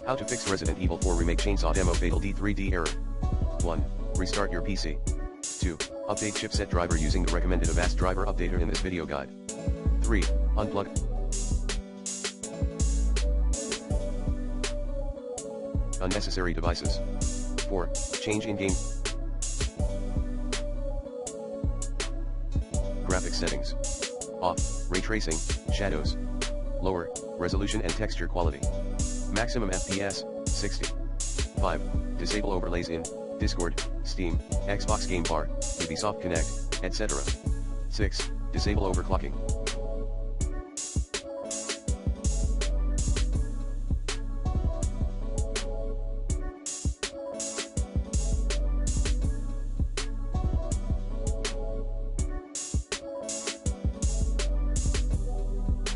How to fix Resident Evil 4 Remake Chainsaw Demo fatal D3D error. 1. Restart your PC. 2. Update chipset driver using the recommended Avast driver updater in this video guide. 3. Unplug unnecessary devices. 4. Change in-game graphics settings. Off, ray tracing, shadows. Lower, resolution and texture quality. Maximum FPS, 60. 5. Disable overlays in Discord, Steam, Xbox Game Bar, Ubisoft Connect, etc. 6. Disable overclocking.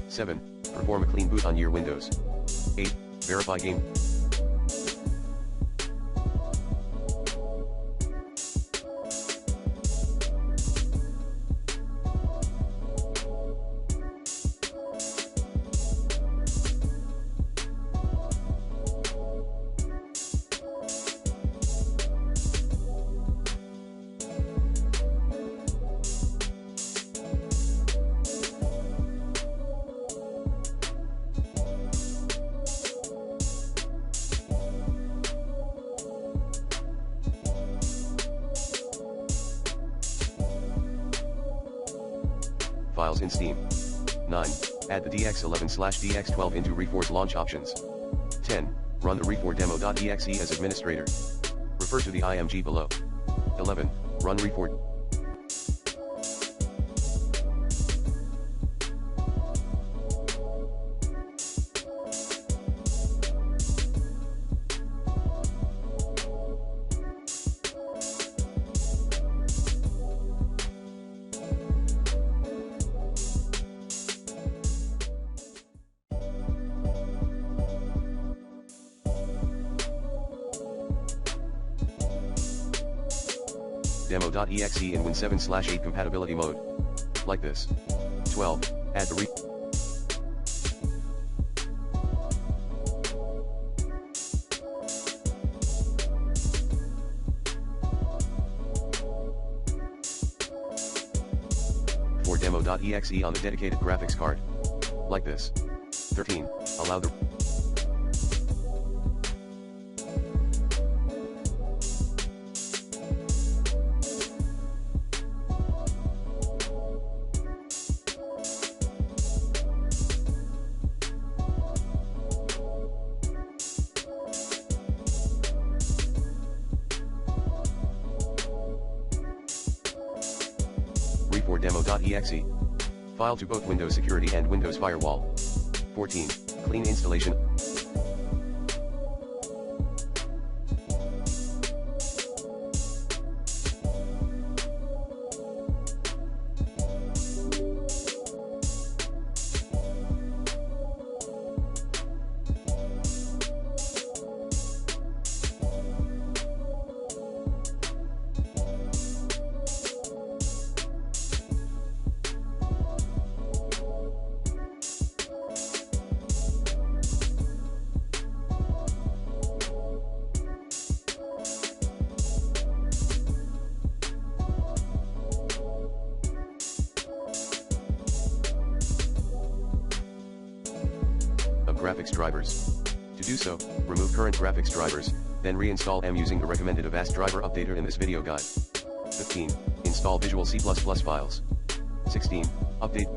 Seven. Perform a clean boot on your Windows. 8. Verify game. Files in Steam. 9. Add the DX11/DX12 into RE4's launch options. 10. Run the RE4 demo.exe as administrator. Refer to the IMG below. 11. Run RE4. Demo.exe in Win7/8 compatibility mode. Like this. 12. Add the for demo.exe on the dedicated graphics card. Like this. 13. Allow the RE4 demo.exe. File to both Windows Security and Windows Firewall. 14. Clean installation. Graphics drivers. To do so, remove current graphics drivers, then reinstall them using the recommended Avast driver updater in this video guide. 15. Install Visual C++ files. 16. Update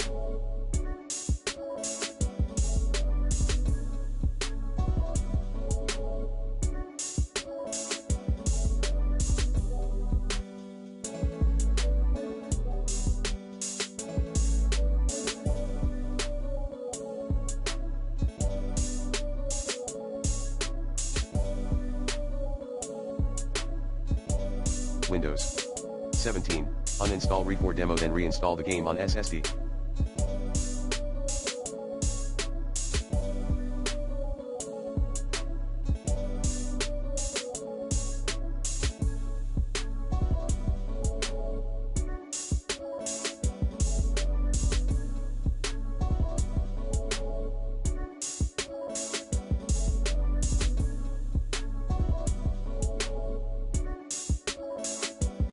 Windows. 17. Uninstall RE4 demo then reinstall the game on SSD.